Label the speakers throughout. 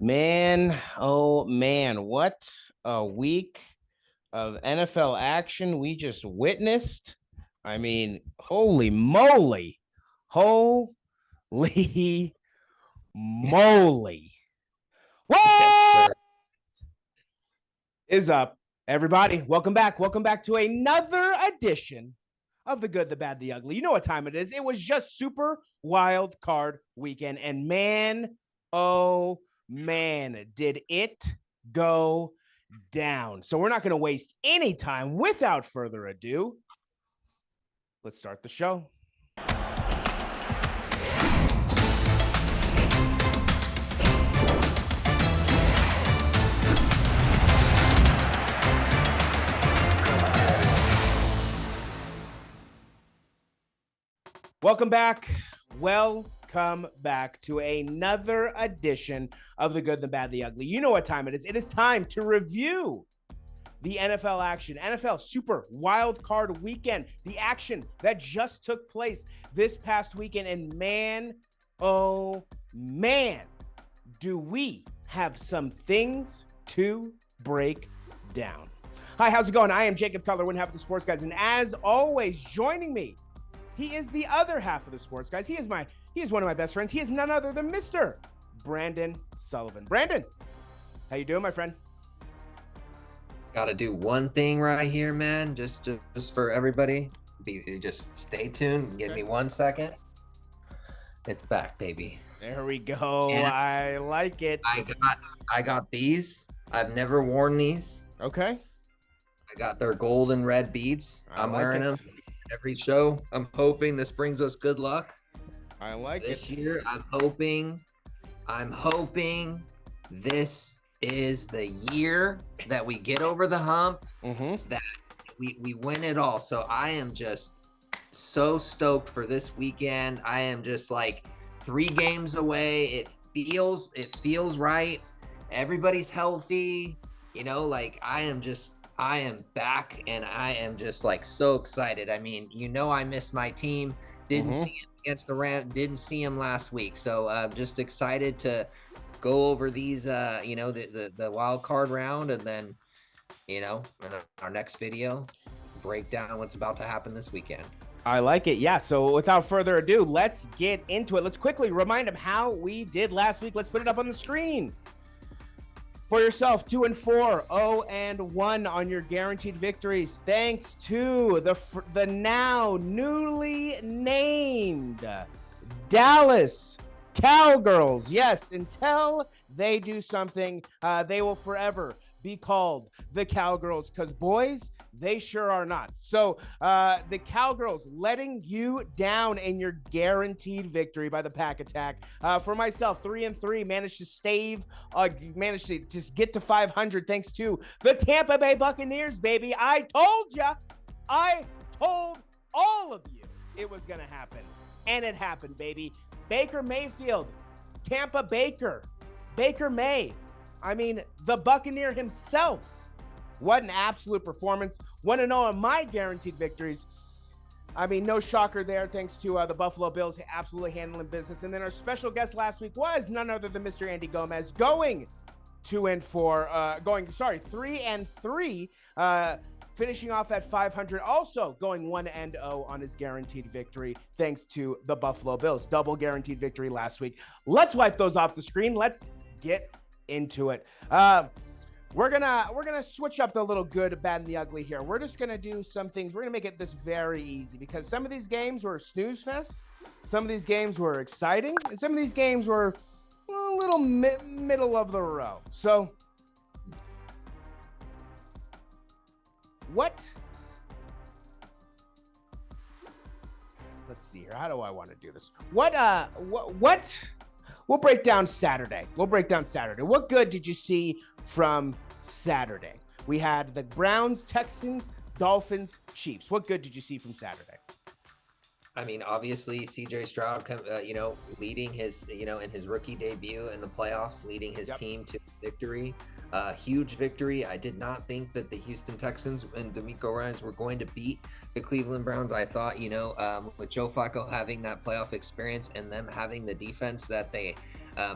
Speaker 1: Man, oh man, what a week of NFL action we just witnessed. I mean, holy moly. Holy moly.
Speaker 2: Yes,
Speaker 1: What
Speaker 2: sir.
Speaker 1: is up, everybody? Welcome back. Welcome back to another edition of The Good, the Bad, the Ugly. You know what time it is. It was just Super Wildcard Weekend. And man, oh man, did it go down. So we're not going to waste any time. Without further ado, let's start the show. Welcome back. Welcome back to another edition of The Good, the Bad, the Ugly. You know what time it is. It is time to review the NFL action, NFL Super Wildcard Weekend, the action that just took place this past weekend. And man, oh man, do we have some things to break down. Hi, how's it going? I am Jacob Cutler, one half of the Sports Guys. And as always, joining me, he is the other half of the Sports Guys. He is one of my best friends. He is none other than Mr. Brandon Sullivan. Brandon, how you doing, my friend?
Speaker 2: Gotta do one thing right here, man. Just for everybody. Just stay tuned. Give me 1 second. It's back, baby.
Speaker 1: There we go. And I like it.
Speaker 2: I got these. I've never worn these.
Speaker 1: Okay.
Speaker 2: I got their gold and red beads. I'm wearing them every show. I'm hoping this brings us good luck.
Speaker 1: I like it.
Speaker 2: This year, I'm hoping this is the year that we get over the hump, that we win it all. So I am just so stoked for this weekend. I am just like 3 games away. It feels right. Everybody's healthy. Like I am back and I am just like so excited. I mean, I miss my team. Didn't see him against the Rams. Didn't see him last week. So I'm just excited to go over these, the wild card round, and then, in our next video, break down what's about to happen this weekend.
Speaker 1: I like it. Yeah. So without further ado, let's get into it. Let's quickly remind them how we did last week. Let's put it up on the screen. For yourself, 2-4, 0-1 on your guaranteed victories, thanks to the now newly named Dallas Cowgirls. Yes, until they do something, they will forever be called the Cowgirls, because boys, they sure are not. So the Cowgirls letting you down in your guaranteed victory by the Pack Attack. For myself, 3-3, managed to just get to 500 thanks to the Tampa Bay Buccaneers, baby. I told all of you it was going to happen. And it happened, baby. Baker Mayfield, Tampa Baker May. I mean, the Buccaneer himself. What an absolute performance. 1-0 on my guaranteed victories. I mean, no shocker there, thanks to the Buffalo Bills absolutely handling business. And then our special guest last week was none other than Mr. Andy Gomez, going 3-3, finishing off at 500, also going 1-0 on his guaranteed victory, thanks to the Buffalo Bills. Double guaranteed victory last week. Let's wipe those off the screen. Let's get into it. We're gonna switch up the little good, bad, and the ugly here. We're just gonna do some things. We're gonna make it this very easy, because some of these games were snooze fests, some of these games were exciting, and some of these games were a little middle of the row. So let's see here. How do I want to do this? We'll break down Saturday. What good did you see from Saturday? We had the Browns, Texans, Dolphins, Chiefs. What good did you see from Saturday?
Speaker 2: I mean, obviously, CJ Stroud, leading his, in his rookie debut in the playoffs, leading his team to victory. Huge victory. I did not think that the Houston Texans and D'Amico Ryans were going to beat the Cleveland Browns. I thought, with Joe Flacco having that playoff experience and them having the defense that they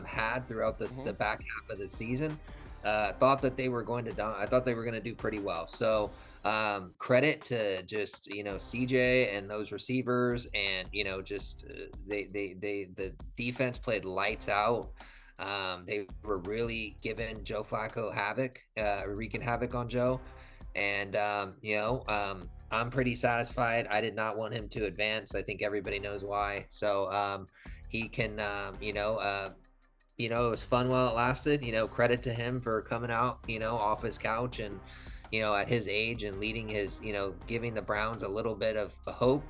Speaker 2: had throughout the back half of the season. Thought that they were going to I thought they were going to do pretty well. So credit to just CJ and those receivers, and just the defense played lights out. They were really giving Joe Flacco wreaking havoc on Joe, and I'm pretty satisfied. I did not want him to advance. I think everybody knows why. So he can it was fun while it lasted. Credit to him for coming out off his couch and at his age and leading his giving the Browns a little bit of hope.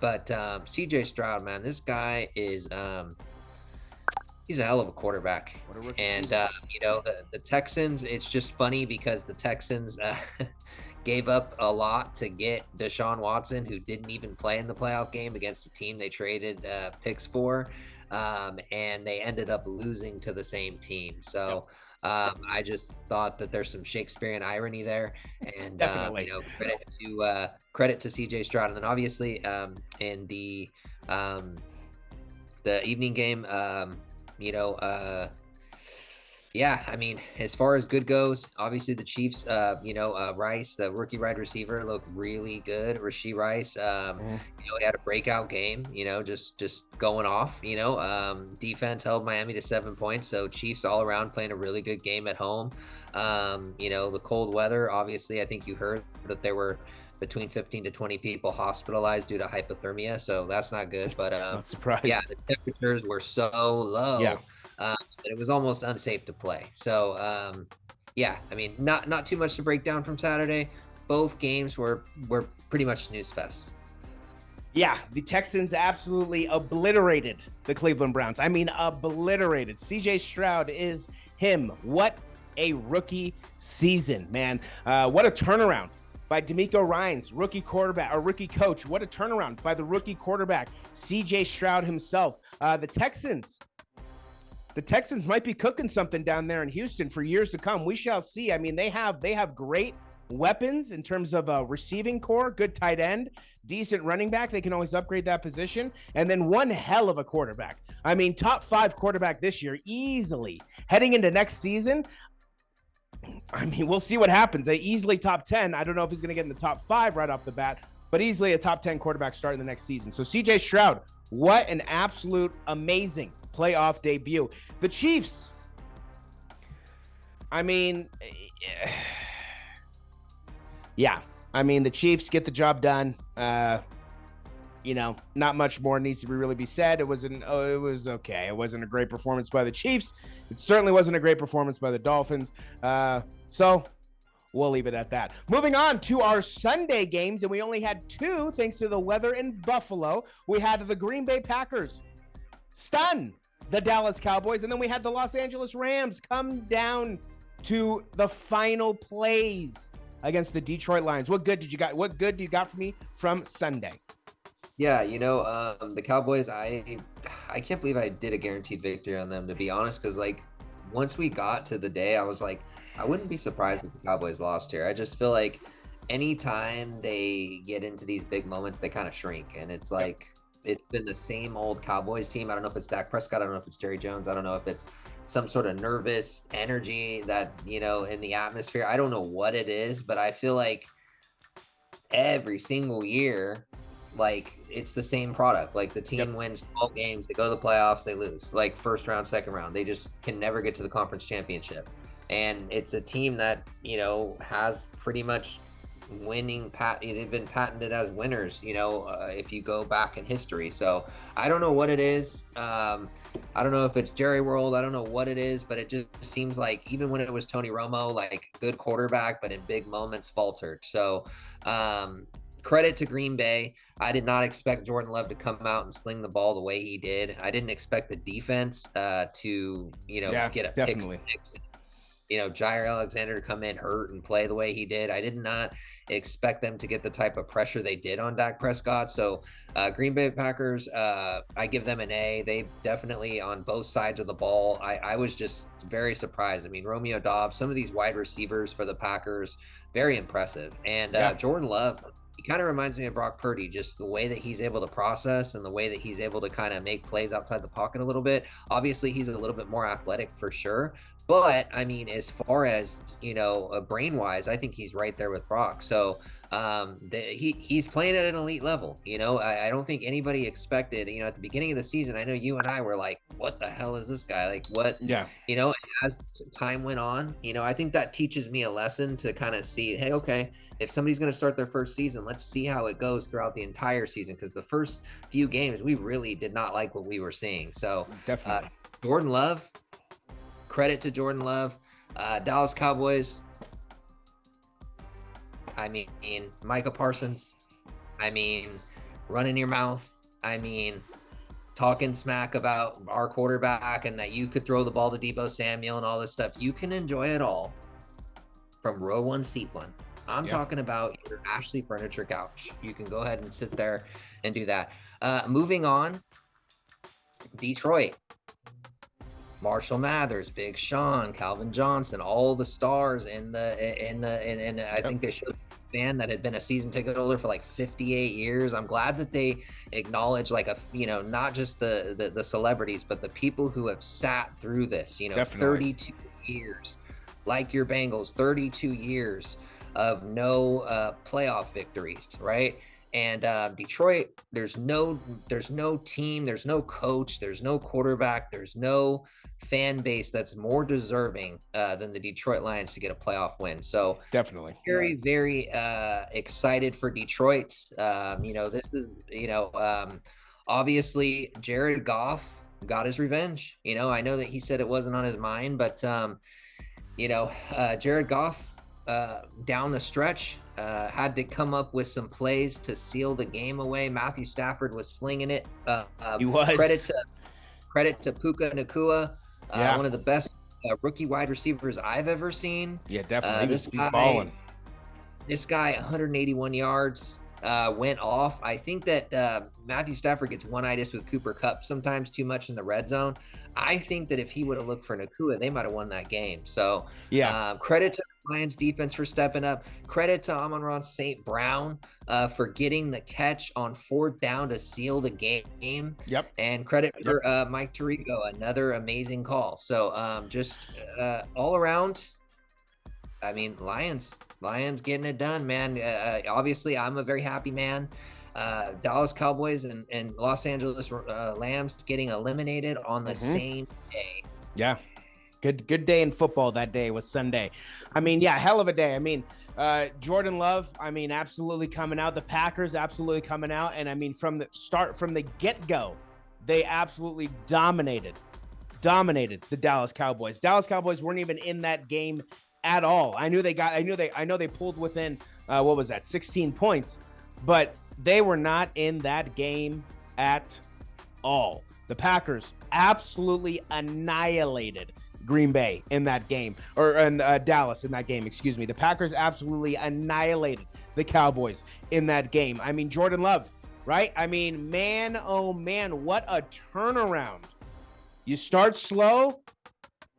Speaker 2: But CJ Stroud, man, this guy is he's a hell of a quarterback. And the Texans, it's just funny because the Texans gave up a lot to get Deshaun Watson, who didn't even play in the playoff game against the team they traded picks for. And they ended up losing to the same team. So I just thought that there's some Shakespearean irony there, and credit to CJ Stroud. And then obviously in the evening game, I mean, as far as good goes, obviously the Chiefs, Rice, the rookie wide receiver, looked really good. Rashee Rice, he had a breakout game, just going off, defense held Miami to 7 points. So Chiefs all around playing a really good game at home. The cold weather, obviously, I think you heard that there were between 15 to 20 people hospitalized due to hypothermia. So that's not good, but
Speaker 1: not surprised.
Speaker 2: Yeah, the temperatures were so low.
Speaker 1: Yeah.
Speaker 2: That it was almost unsafe to play. So, I mean, not too much to break down from Saturday. Both games were pretty much snooze fest.
Speaker 1: Yeah, the Texans absolutely obliterated the Cleveland Browns. I mean, obliterated. CJ Stroud is him. What a rookie season, man. What a turnaround by DeMeco Ryans, rookie quarterback, or rookie coach. What a turnaround by the rookie quarterback, CJ Stroud himself. The Texans might be cooking something down there in Houston for years to come. We shall see. I mean, they have great weapons in terms of a receiving core, good tight end, decent running back. They can always upgrade that position. And then one hell of a quarterback. I mean, top 5 quarterback this year, easily. Heading into next season, I mean, we'll see what happens. They easily top 10. I don't know if he's going to get in the top 5 right off the bat, but easily a top 10 quarterback starting the next season. So CJ Stroud, what an absolute amazing playoff debut. The Chiefs, I mean, the Chiefs get the job done. Not much more needs to really be said. It was okay. It wasn't a great performance by the Chiefs. It certainly wasn't a great performance by the Dolphins. So we'll leave it at that. Moving on to our Sunday games, and we only had 2 thanks to the weather in Buffalo. We had the Green Bay Packers stun the Dallas Cowboys, and then we had the Los Angeles Rams come down to the final plays against the Detroit Lions. What good do you got for me from Sunday?
Speaker 2: Yeah, the Cowboys, I can't believe I did a guaranteed victory on them, to be honest, because once we got to the day, I was like, I wouldn't be surprised if the Cowboys lost here. I just feel like anytime they get into these big moments, they kind of shrink, and it's like, it's been the same old Cowboys team. I don't know if it's Dak Prescott. I don't know if it's Jerry Jones. I don't know if it's some sort of nervous energy that, in the atmosphere. I don't know what it is, but I feel like every single year, it's the same product. The team wins 12 games, they go to the playoffs, they lose. First round, second round. They just can never get to the conference championship. And it's a team that, has pretty much winning they've been patented as winners, if you go back in history. So I don't know what it is. I don't know if it's Jerry World. I don't know what it is, but it just seems like even when it was Tony Romo, good quarterback, but in big moments faltered. So credit to Green Bay. I did not expect Jordan Love to come out and sling the ball the way he did. I didn't expect the defense to get a pick six. Jair Alexander to come in hurt and play the way he did. I did not expect them to get the type of pressure they did on Dak Prescott. So Green Bay Packers, I give them an A. They definitely on both sides of the ball. I was just very surprised. I mean, Romeo Doubs, some of these wide receivers for the Packers, very impressive. And Jordan Love, kind of reminds me of Brock Purdy, just the way that he's able to process and the way that he's able to kind of make plays outside the pocket a little bit. Obviously, he's a little bit more athletic for sure. But I mean, as far as, brain wise, I think he's right there with Brock. So he's playing at an elite level. I don't think anybody expected, at the beginning of the season, I know you and I were like, what the hell is this guy? Like, what?
Speaker 1: Yeah.
Speaker 2: As time went on, I think that teaches me a lesson to kind of see, hey, okay, if somebody's going to start their first season, let's see how it goes throughout the entire season. Because the first few games, we really did not like what we were seeing. So
Speaker 1: definitely
Speaker 2: Jordan Love, credit to Jordan Love, Dallas Cowboys. I mean, Micah Parsons. I mean, running your mouth. I mean, talking smack about our quarterback and that you could throw the ball to Deebo Samuel and all this stuff. You can enjoy it all from row one, seat one. I'm talking about your Ashley Furniture couch. You can go ahead and sit there and do that. Moving on, Detroit. Marshall Mathers, Big Sean, Calvin Johnson, all the stars and I think they showed a fan that had been a season ticket holder for like 58 years. I'm glad that they acknowledge not just the celebrities, but the people who have sat through this,
Speaker 1: Definitely.
Speaker 2: 32 years, like your Bengals, 32 years of no playoff victories, right? And Detroit, there's no team, there's no coach, there's no quarterback, there's no fan base that's more deserving than the Detroit Lions to get a playoff win. So
Speaker 1: definitely
Speaker 2: very, very excited for Detroit. This is, obviously Jared Goff got his revenge. I know that he said it wasn't on his mind, but Jared Goff down the stretch had to come up with some plays to seal the game away. Matthew Stafford was slinging it.
Speaker 1: He was.
Speaker 2: Credit to Puka Nacua, one of the best rookie wide receivers I've ever seen.
Speaker 1: Yeah, definitely. He's balling.
Speaker 2: This guy, 181 yards, went off. I think that Matthew Stafford gets one-itis with Cooper Kupp sometimes too much in the red zone. I think that if he would have looked for Nacua, they might have won that game. So credit to the Lions defense for stepping up. Credit to Amon-Ra St. Brown for getting the catch on 4th down to seal the game.
Speaker 1: Yep.
Speaker 2: And credit for Mike Tirico, another amazing call. So all around, I mean, Lions getting it done, man. Obviously, I'm a very happy man. Dallas Cowboys and Los Angeles Rams getting eliminated on the same day.
Speaker 1: Yeah. Good day in football that day was Sunday. I mean, hell of a day. I mean, Jordan Love, absolutely coming out. The Packers absolutely coming out. And I mean, from the get-go, they absolutely dominated the Dallas Cowboys. Dallas Cowboys weren't even in that game at all. I know they pulled within 16 points, but they were not in that game at all. The Packers absolutely annihilated Green Bay in that game, or Dallas in that game, excuse me. The Packers absolutely annihilated the Cowboys in that game. I mean, Jordan Love, right? I mean, man, oh man, what a turnaround. You start slow,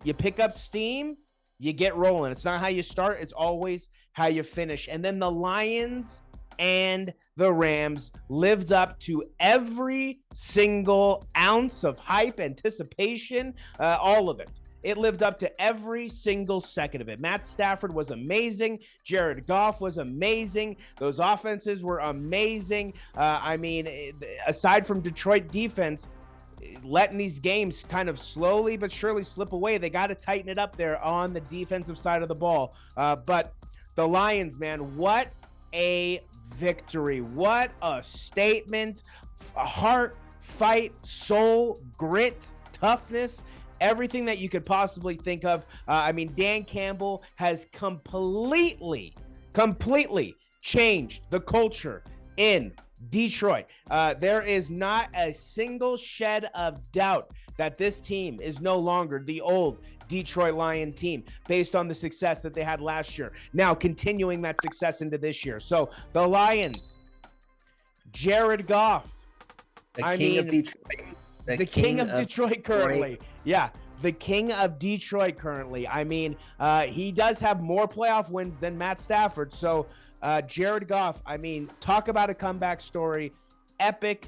Speaker 1: you pick up steam, you get rolling. It's not how you start, it's always how you finish. And then the Lions and the Rams lived up to every single ounce of hype, anticipation, all of it. It lived up to every single second of it. Matt Stafford was amazing. Jared Goff was amazing. Those offenses were amazing. Aside from Detroit defense, letting these games kind of slowly but surely slip away, they got to tighten it up there on the defensive side of the ball. But the Lions, man, what a victory. What a statement. Heart, fight, soul, grit, toughness, everything that you could possibly think of. Dan Campbell has completely changed the culture in Detroit. There is not a single shed of doubt that this team is no longer the old Detroit Lion team based on the success that they had last year. Now continuing that success into this year. So the Lions, Jared Goff,
Speaker 2: the king of Detroit.
Speaker 1: The king of Detroit currently. Yeah. the king of Detroit currently. I mean, he does have more playoff wins than Matt Stafford. So Jared Goff, I mean, talk about a comeback story. Epic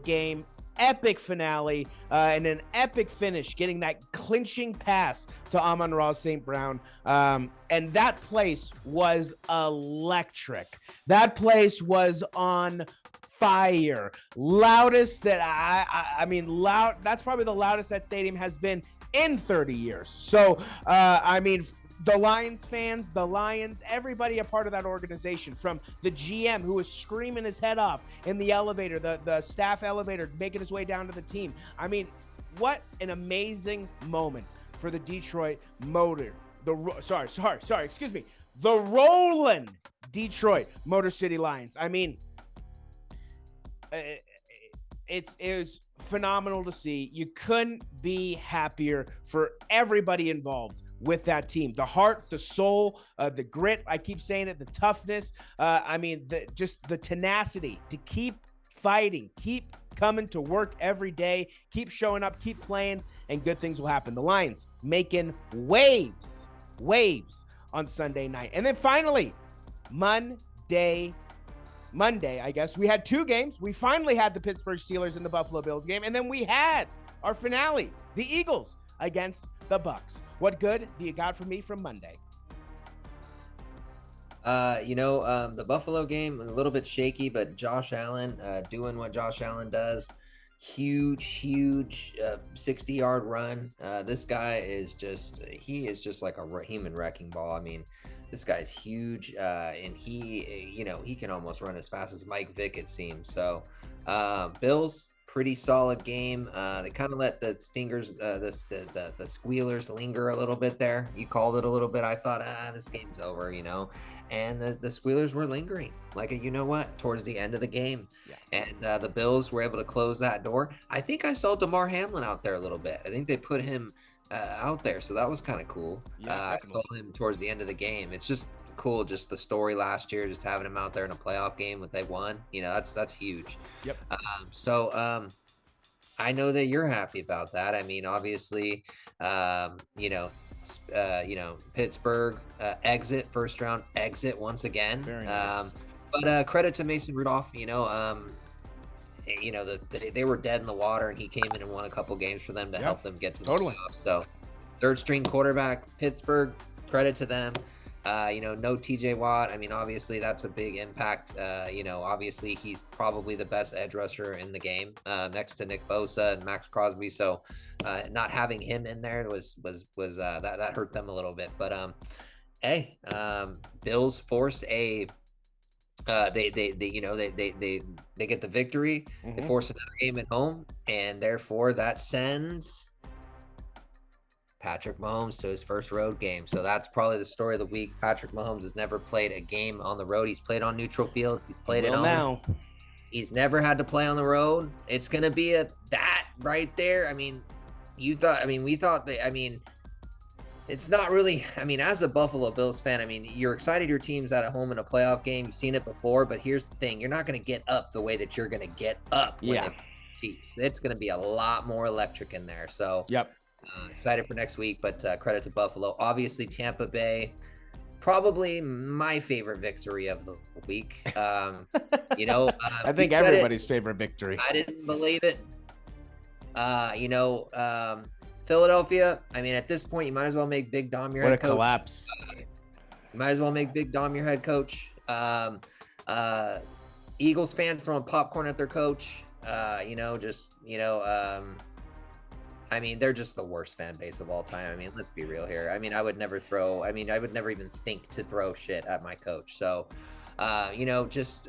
Speaker 1: game, epic finale, and an epic finish, getting that clinching pass to Amon-Ra St. Brown. And that place was electric. That place was on fire. Loudest that I mean, loud. That's probably the loudest that stadium has been in 30 years. So, I mean, the Lions fans, the Lions, everybody a part of that organization, from the GM who was screaming his head off in the elevator, the staff elevator, making his way down to the team. I mean, what an amazing moment for the Detroit Motor. Excuse me. The Rollin' Detroit Motor City Lions. I mean, it was phenomenal to see. You couldn't be happier for everybody involved with that team. The heart, the soul, the grit, I keep saying it, the toughness. I mean, just the tenacity to keep fighting, keep coming to work every day, keep showing up, keep playing, and good things will happen. The Lions making waves on Sunday night. And then finally, Monday, I guess, we had two games. We finally had the Pittsburgh Steelers and the Buffalo Bills game, and then we had our finale, the Eagles against the Bucks. What good do you got for me from Monday?
Speaker 2: The Buffalo game was a little bit shaky, but Josh Allen doing what Josh Allen does. Huge 60-yard run. This guy is just like a human wrecking ball. I mean, this guy's huge, and he can almost run as fast as Mike Vick, it seems. So, Bills, pretty solid game. They kind of let the Stingers, the Squealers linger a little bit there. You called it a little bit. I thought, this game's over, and the Squealers were lingering, towards the end of the game. Yeah. And the Bills were able to close that door. I think I saw DeMar Hamlin out there a little bit. I think they put him out there, so that was kind of cool. I saw him towards the end of the game. It's just cool, just the story last year, just having him out there in a playoff game when they won. That's huge. Yep. I know that you're happy about that. I mean, obviously, Pittsburgh first round exit once again. Very nice. But credit to Mason Rudolph. They were dead in the water, and he came in and won a couple games for them to help them get to the playoffs. So, third string quarterback, Pittsburgh, credit to them. No TJ Watt. I mean, obviously that's a big impact. Obviously he's probably the best edge rusher in the game, next to Nick Bosa and Max Crosby. So, not having him in there was that hurt them a little bit. But, Bills force a. They get the victory. Mm-hmm. They force another game at home, and therefore that sends Patrick Mahomes to his first road game. So that's probably the story of the week. Patrick Mahomes has never played a game on the road. He's played on neutral fields. He's played it on. Now. He's never had to play on the road. It's gonna be that right there. I mean, we thought that. I mean, it's not really. I mean, as a Buffalo Bills fan, I mean, you're excited your team's at home in a playoff game. You've seen it before, but here's the thing: you're not going to get up the way that you're going to get up when it Chiefs. It's going to be a lot more electric in there. So, excited for next week. But credit to Buffalo. Obviously, Tampa Bay, probably my favorite victory of the week.
Speaker 1: I think everybody's favorite victory.
Speaker 2: I didn't believe it. Philadelphia, I mean, at this point, you might as well make Big Dom your head coach. What a collapse. You might as well make Big Dom your head coach. Eagles fans throwing popcorn at their coach. I mean, they're just the worst fan base of all time. I mean, let's be real here. I mean, I would never even think to throw shit at my coach. So, just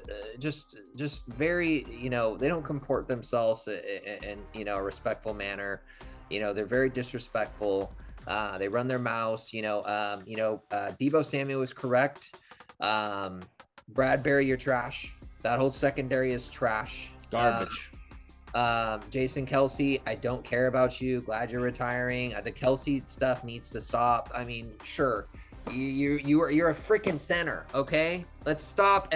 Speaker 2: very, they don't comport themselves in a respectful manner. They're very disrespectful. They run their mouths. Deebo Samuel is correct. Bradbury, you're trash. That whole secondary is trash.
Speaker 1: Garbage.
Speaker 2: Jason Kelsey, I don't care about you. Glad you're retiring. The Kelsey stuff needs to stop. I mean, sure, you're a freaking center, okay? Let's stop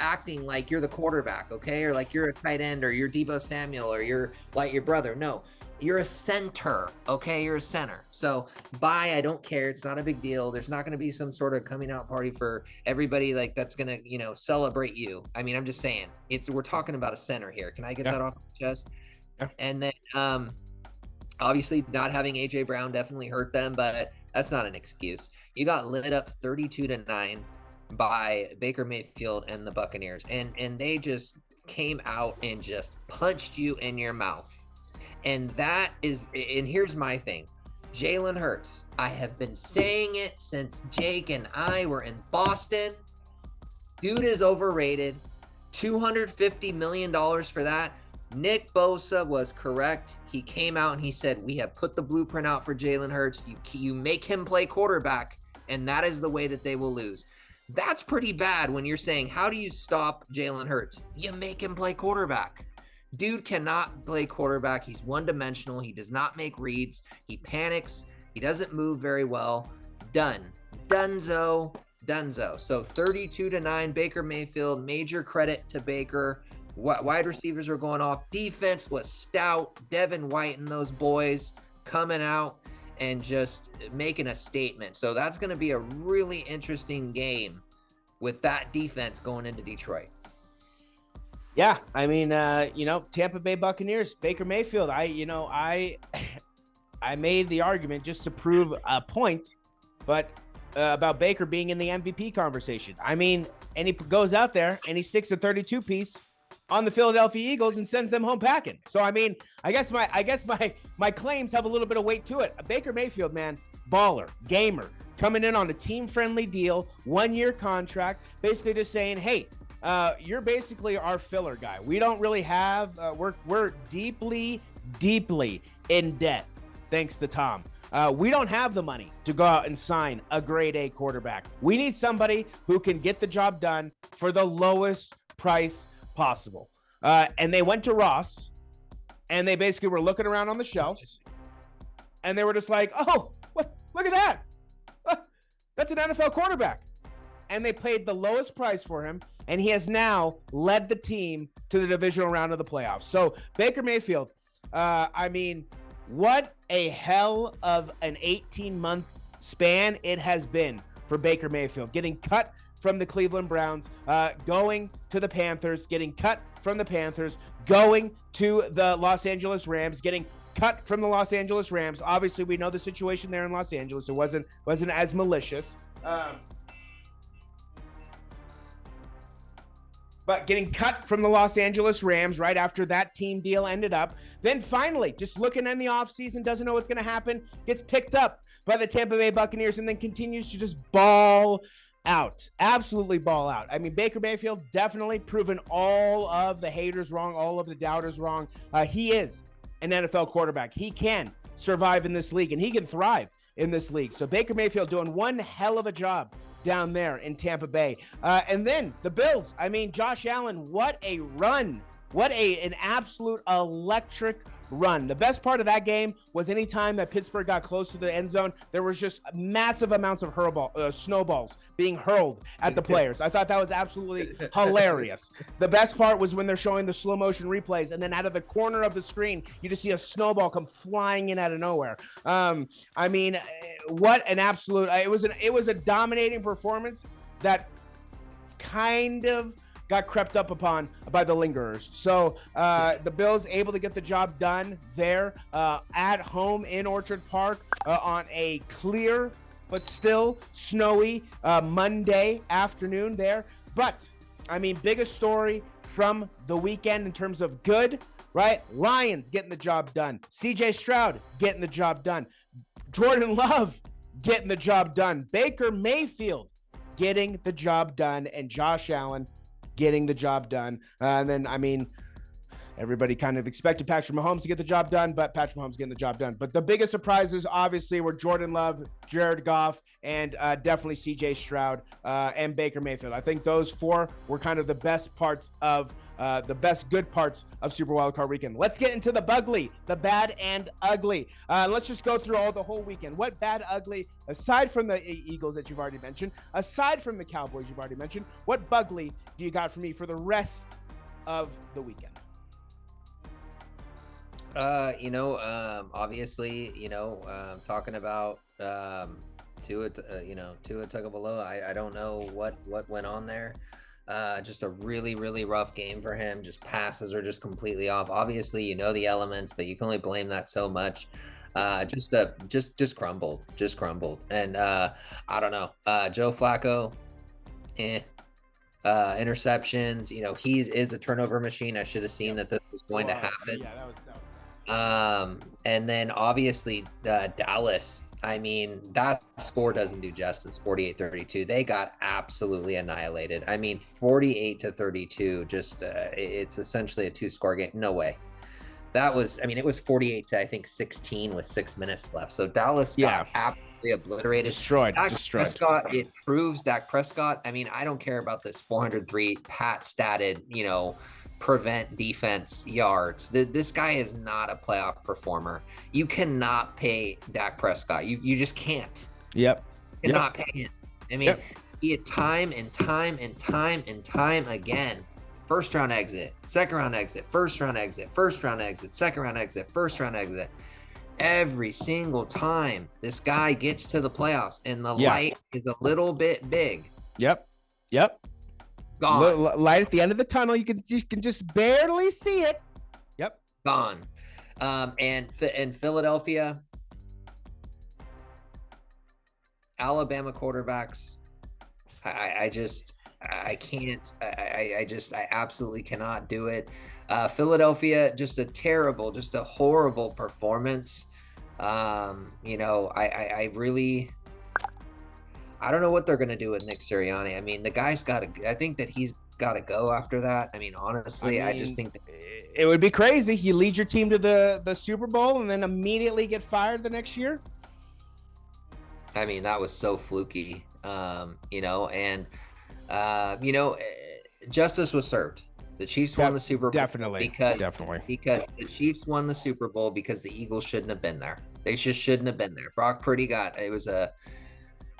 Speaker 2: acting like you're the quarterback, okay? Or like you're a tight end, or you're Deebo Samuel, or you're like your brother. No. You're a center, okay? You're a center. So bye, I don't care. It's not a big deal. There's not going to be some sort of coming out party for everybody like that's going to, celebrate you. I mean, I'm just saying, we're talking about a center here. Can I get that off my chest? Yeah. And then obviously not having AJ Brown definitely hurt them, but that's not an excuse. You got lit up 32-9 by Baker Mayfield and the Buccaneers, and they just came out and just punched you in your mouth. And here's my thing. Jalen Hurts, I have been saying it since Jake and I were in Boston. Dude is overrated. $250 million for that. Nick Bosa was correct. He came out and he said, we have put the blueprint out for Jalen Hurts. You make him play quarterback, and that is the way that they will lose. That's pretty bad when you're saying, how do you stop Jalen Hurts? You make him play quarterback. Dude cannot play quarterback. He's one-dimensional. He does not make reads. He panics. He doesn't move very well. Dunzo. So 32-9, Baker Mayfield. Major credit to Baker. Wide receivers are going off. Defense was stout. Devin White and those boys coming out and just making a statement. So that's going to be a really interesting game with that defense going into Detroit.
Speaker 1: Yeah, I mean, Tampa Bay Buccaneers, Baker Mayfield. I made the argument just to prove a point, but about Baker being in the MVP conversation. I mean, and he goes out there and he sticks a 32 piece on the Philadelphia Eagles and sends them home packing. So I mean, I guess my claims have a little bit of weight to it. Baker Mayfield, man, baller, gamer, coming in on a team-friendly deal, 1-year contract, basically just saying, hey. You're basically our filler guy. We don't really have, we're deeply in debt, thanks to Tom. We don't have the money to go out and sign a grade A quarterback. We need somebody who can get the job done for the lowest price possible. And they went to Ross, and they basically were looking around on the shelves, and they were just like, oh, look at that. That's an NFL quarterback. And they paid the lowest price for him, and he has now led the team to the divisional round of the playoffs. So Baker Mayfield, I mean, what a hell of an 18-month span it has been for Baker Mayfield. Getting cut from the Cleveland Browns, going to the Panthers, getting cut from the Panthers, going to the Los Angeles Rams, getting cut from the Los Angeles Rams. Obviously, we know the situation there in Los Angeles. It wasn't as malicious. But getting cut from the Los Angeles Rams right after that team deal ended up. Then finally, just looking in the offseason, doesn't know what's going to happen, gets picked up by the Tampa Bay Buccaneers and then continues to just ball out. Absolutely ball out. I mean, Baker Mayfield definitely proven all of the haters wrong, all of the doubters wrong. He is an NFL quarterback. He can survive in this league, and he can thrive in this league. So Baker Mayfield doing one hell of a job down there in Tampa Bay. And then the Bills. I mean, Josh Allen, what a run. What an absolute electric run. The best part of that game was anytime that Pittsburgh got close to the end zone, there was just massive amounts of snowballs being hurled at the players. I thought that was absolutely hilarious. The best part was when they're showing the slow motion replays, and then out of the corner of the screen, you just see a snowball come flying in out of nowhere. I mean, what an absolute, it was a dominating performance that kind of got crept up upon by the lingerers. So the Bills able to get the job done there at home in Orchard Park on a clear but still snowy Monday afternoon there. But, I mean, biggest story from the weekend in terms of good, right? Lions getting the job done. CJ Stroud getting the job done. Jordan Love getting the job done. Baker Mayfield getting the job done. And Josh Allen getting the job done. And then, I mean, everybody kind of expected Patrick Mahomes to get the job done, but Patrick Mahomes getting the job done. But the biggest surprises, obviously, were Jordan Love, Jared Goff, and definitely C.J. Stroud and Baker Mayfield. I think those four were kind of the best parts of good parts of Super Wildcard Weekend. Let's get into the bugly, the bad and ugly. Let's just go through the whole weekend. What bad, ugly, aside from the Eagles that you've already mentioned, aside from the Cowboys you've already mentioned, what bugly do you got for me for the rest of the weekend?
Speaker 2: Obviously, talking about Tua Tagovailoa. I don't know what went on there. Just a really, really rough game for him. Just passes are just completely off. Obviously, the elements, but you can only blame that so much. Just crumbled. And I don't know. Joe Flacco, interceptions. He is a turnover machine. I should have seen that this was going to happen.
Speaker 1: Yeah, that was
Speaker 2: and then obviously Dallas. I mean, that score doesn't do justice. 48-32. They got absolutely annihilated. I mean, 48-32. Just it's essentially a 2-score game. No way. It was 48 to I think 16 with 6 minutes left. So Dallas got absolutely obliterated.
Speaker 1: Destroyed.
Speaker 2: Prescott, it proves Dak Prescott. I mean, I don't care about this 403 Pat statted, prevent defense yards. This guy is not a playoff performer. You cannot pay Dak Prescott. You just can't.
Speaker 1: Yep.
Speaker 2: You cannot pay him. I mean, he had time again. First round exit, second round exit, first round exit, second round exit, first round exit. Every single time this guy gets to the playoffs and the light is a little bit big.
Speaker 1: Yep.
Speaker 2: Gone.
Speaker 1: Light at the end of the tunnel. You can just barely see it. Yep.
Speaker 2: Gone. And Philadelphia, Alabama quarterbacks. I absolutely cannot do it. Philadelphia, just a horrible performance. I don't know what they're going to do with Nick Sirianni. I mean, the guy's I think that he's got to go after that. I mean, honestly, I just think that
Speaker 1: it would be crazy. You lead your team to the Super Bowl and then immediately get fired the next year.
Speaker 2: I mean, that was so fluky, justice was served. The Chiefs won the Super Bowl.
Speaker 1: Definitely.
Speaker 2: Because the Chiefs won the Super Bowl because the Eagles shouldn't have been there. They just shouldn't have been there. Brock Purdy it was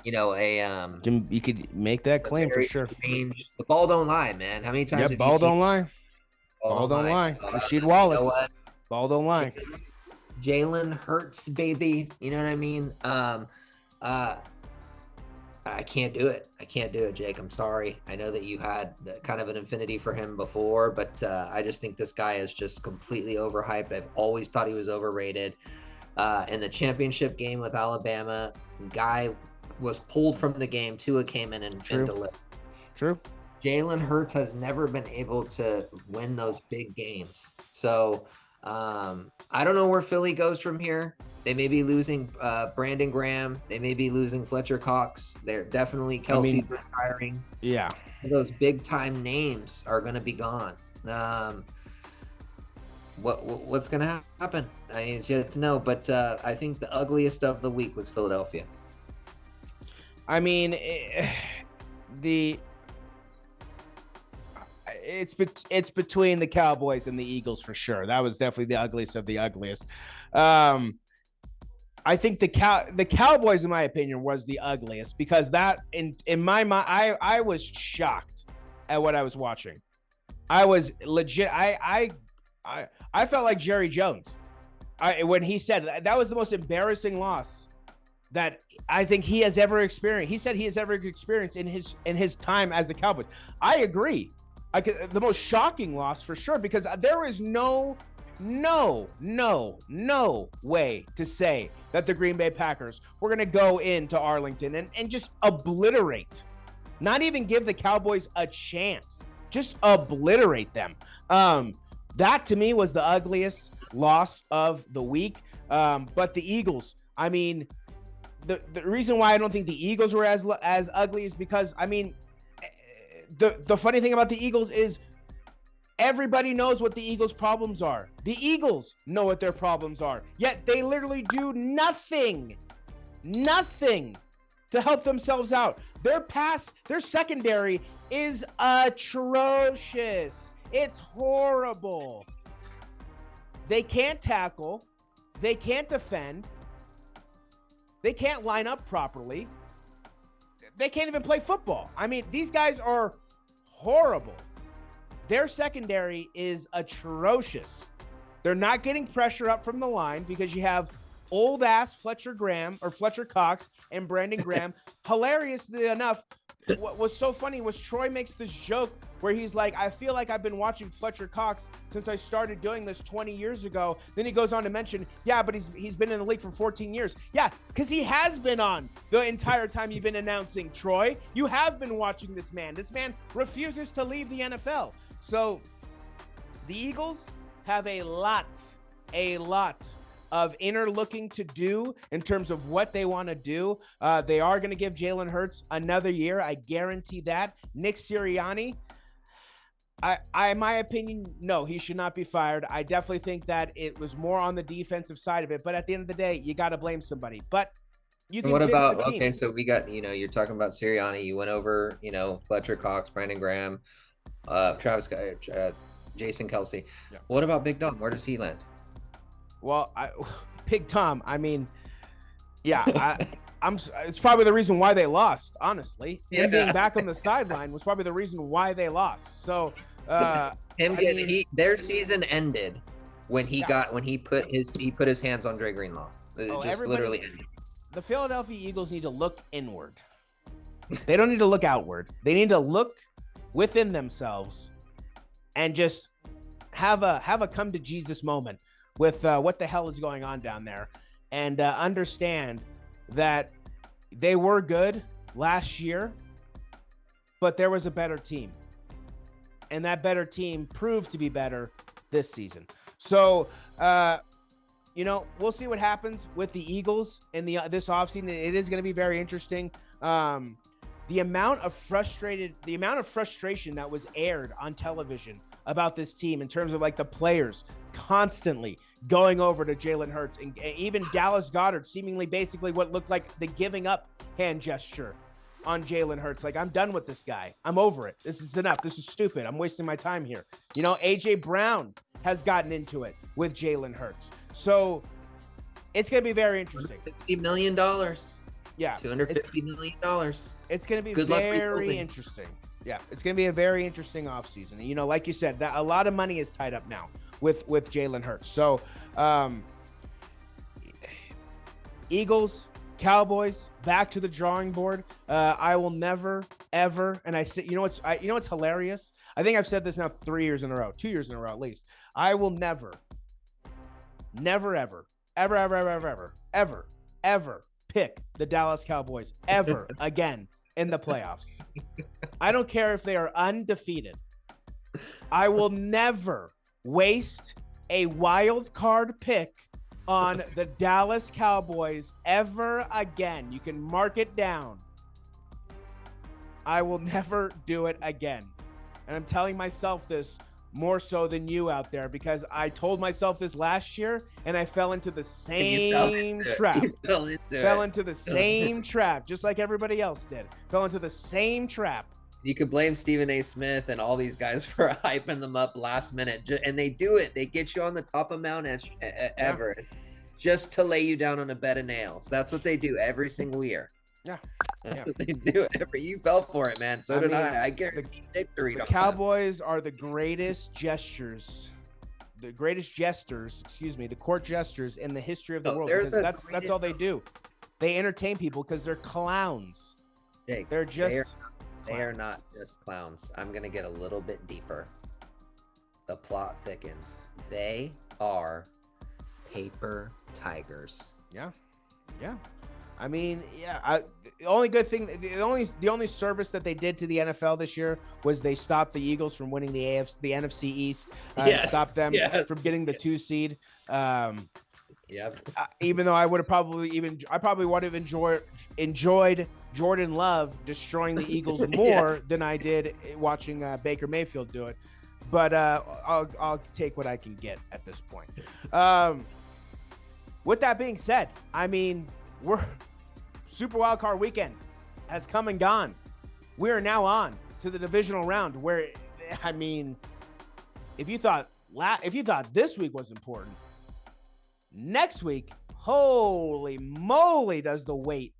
Speaker 1: you could make that claim for sure.
Speaker 2: The ball don't lie, man. How many times have
Speaker 1: ball
Speaker 2: you
Speaker 1: don't lie. Ball don't lie. Rasheed Wallace. Ball don't lie.
Speaker 2: Jalen Hurts, baby. You know what I mean? I can't do it. Jake. I'm sorry. I know that you had kind of an affinity for him before, but I just think this guy is just completely overhyped. I've always thought he was overrated. In the championship game with Alabama, guy was pulled from the game. Tua came in and delivered.
Speaker 1: True.
Speaker 2: Jalen Hurts has never been able to win those big games. So I don't know where Philly goes from here. They may be losing Brandon Graham. They may be losing Fletcher Cox. They're definitely Kelsey's retiring.
Speaker 1: Yeah.
Speaker 2: Those big time names are going to be gone. What's going to happen? I mean, it's yet to know. But I think the ugliest of the week was Philadelphia.
Speaker 1: I mean, it's between the Cowboys and the Eagles for sure. That was definitely the ugliest of the ugliest. I think the Cowboys, in my opinion, was the ugliest because that in my mind, I was shocked at what I was watching. I was legit. I felt like Jerry Jones when he said that was the most embarrassing loss that I think he has ever experienced. He said he has ever experienced in his time as a Cowboys. I agree. The most shocking loss for sure, because there is no way to say that the Green Bay Packers were going to go into Arlington and just obliterate, not even give the Cowboys a chance, just obliterate them. That to me was the ugliest loss of the week. But the Eagles, I mean, the reason why I don't think the Eagles were as ugly is because, I mean, the funny thing about the Eagles is everybody knows what the Eagles' problems are. The Eagles know what their problems are, yet they literally do nothing to help themselves out. Their secondary is atrocious. It's horrible. They can't tackle. They can't defend. They can't line up properly. They can't even play football. I mean, these guys are horrible. Their secondary is atrocious. They're not getting pressure up from the line because you have old ass Fletcher Cox and Brandon Graham. Hilariously enough, what was so funny was Troy makes this joke where he's like, I feel like I've been watching Fletcher Cox since I started doing this 20 years ago. Then he goes on to mention, yeah, but he's been in the league for 14 years. Yeah, because he has been on the entire time you've been announcing, Troy. You have been watching this man. This man refuses to leave the NFL. So the Eagles have a lot of inner looking to do in terms of what they want to do. They are going to give Jalen Hurts another year. I guarantee that. Nick Sirianni, in my opinion, no, he should not be fired. I definitely think that it was more on the defensive side of it. But at the end of the day, you got to blame somebody. But you can fix the team.
Speaker 2: Okay, so we got, you're talking about Sirianni. You went over, Fletcher Cox, Brandon Graham, Travis, Jason Kelsey. Yeah. What about Big Dom? Where does he land?
Speaker 1: Well, Big Tom, I mean, yeah, it's probably the reason why they lost, honestly. Him being back on the sideline was probably the reason why they lost. So,
Speaker 2: their season ended when he put his hands on Dre Greenlaw. It just literally ended.
Speaker 1: The Philadelphia Eagles need to look inward. They don't need to look outward. They need to look within themselves and just have a come to Jesus moment with what the hell is going on down there, and understand that they were good last year, but there was a better team, and that better team proved to be better this season. So, we'll see what happens with the Eagles in this offseason. It is going to be very interesting. The amount of frustration that was aired on television about this team in terms of like the players constantly going over to Jalen Hurts, and even Dallas Goedert seemingly basically what looked like the giving up hand gesture on Jalen Hurts. Like, I'm done with this guy. I'm over it. This is enough. This is stupid. I'm wasting my time here. AJ Brown has gotten into it with Jalen Hurts. So it's going to be very interesting.
Speaker 2: $50 million.
Speaker 1: Yeah.
Speaker 2: $250 million.
Speaker 1: It's going to be very interesting. Yeah, it's going to be a very interesting offseason. Like you said, that a lot of money is tied up now with Jalen Hurts. So, Eagles, Cowboys, back to the drawing board. I will never, ever, and I say, what's hilarious? I think I've said this now 2 years in a row at least. I will never, ever pick the Dallas Cowboys ever again in the playoffs. I don't care if they are undefeated. I will never waste a wild card pick on the Dallas Cowboys ever again. You can mark it down. I will never do it again. And I'm telling myself this more so than you out there, because I told myself this last year and I fell into the same trap. Fell into the same trap, just like everybody else did. Fell into the same trap.
Speaker 2: You could blame Stephen A. Smith and all these guys for hyping them up last minute. And they do it. They get you on the top of Mount Everest just to lay you down on a bed of nails. That's what they do every single year.
Speaker 1: Yeah.
Speaker 2: That's what they do. You fell for it, man. So did I. I guarantee victory.
Speaker 1: The Cowboys are the greatest jesters. The greatest jesters, the court jesters in the history of the world. Because that's all they do. They entertain people because they're clowns.
Speaker 2: Jake,
Speaker 1: they're just
Speaker 2: they are not just clowns. I'm going to get a little bit deeper. The plot thickens. They are paper tigers.
Speaker 1: Yeah. I mean, the only good thing, the only service that they did to the NFL this year was they stopped the Eagles from winning the NFC East. Stopped them from getting the 2 seed. Even though I probably would have enjoyed Jordan Love destroying the Eagles more than I did watching Baker Mayfield do it. But I'll take what I can get at this point. With that being said, I mean, Super Wildcard Weekend has come and gone. We are now on to the divisional round, where, I mean, if you thought this week was important, next week, holy moly, does the weight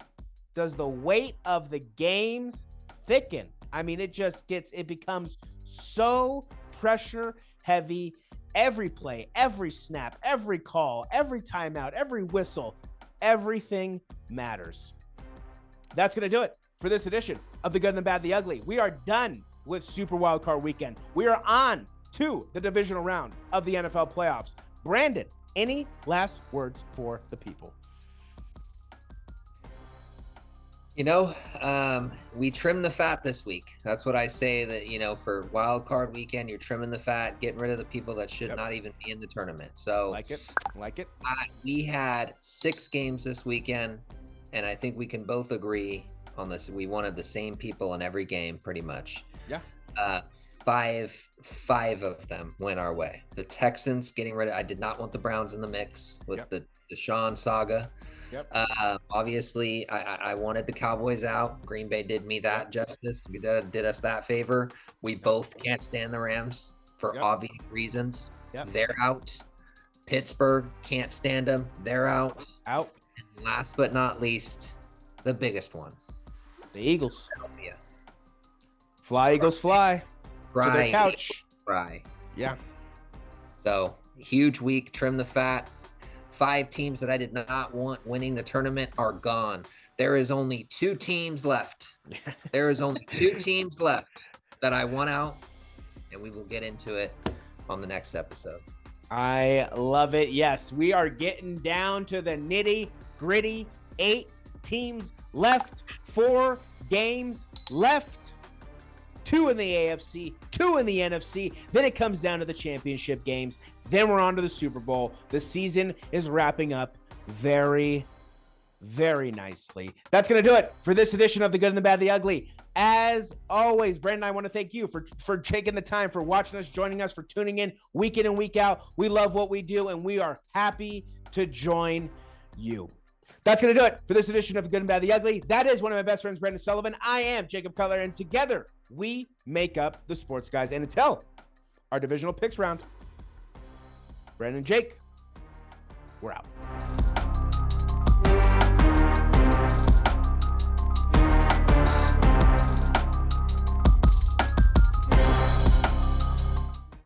Speaker 1: of the games thicken. I mean, it becomes so pressure heavy every play, every snap, every call, every timeout, every whistle, everything matters. That's going to do it for this edition of The Good, the Bad, the Ugly. We are done with Super Wildcard Weekend. We are on to the divisional round of the NFL playoffs. Brandon, any last words for the people?
Speaker 2: You know, we trimmed the fat this week. That's what I say, that, for Wild Card Weekend, you're trimming the fat, getting rid of the people that should not even be in the tournament. So
Speaker 1: like it.
Speaker 2: We had 6 games this weekend, and I think we can both agree on this. We wanted the same people in every game, pretty much.
Speaker 1: Yeah.
Speaker 2: Five of them went our way. The Texans getting rid of, I did not want the Browns in the mix with the Deshaun saga.
Speaker 1: Yep.
Speaker 2: Obviously, I wanted the Cowboys out. Green Bay did me that justice. We did us that favor. We both can't stand the Rams for obvious reasons.
Speaker 1: Yep.
Speaker 2: They're out. Pittsburgh can't stand them. They're out.
Speaker 1: Out.
Speaker 2: And last but not least, the biggest one.
Speaker 1: The Eagles.
Speaker 2: Philadelphia.
Speaker 1: Fly, Eagles, fly.
Speaker 2: Fry,
Speaker 1: to their couch.
Speaker 2: Fry.
Speaker 1: Yeah.
Speaker 2: So, huge week. Trim the fat. 5 teams that I did not want winning the tournament are gone. There is only 2 teams left. There is only 2 teams left that I want out, and we will get into it on the next episode.
Speaker 1: I love it. Yes, we are getting down to the nitty gritty. 8 teams left, 4 games left. 2 in the AFC, 2 in the NFC. Then it comes down to the championship games. Then we're on to the Super Bowl. The season is wrapping up very, very nicely. That's going to do it for this edition of The Good and the Bad, the Ugly. As always, Brandon, I want to thank you for taking the time, for watching us, joining us, for tuning in and week out. We love what we do, and we are happy to join you. That's going to do it for this edition of The Good and Bad, the Ugly. That is one of my best friends, Brandon Sullivan. I am Jacob Cutler, and together we make up the Sports Guys. And until our divisional picks round, Brandon and Jake, we're out.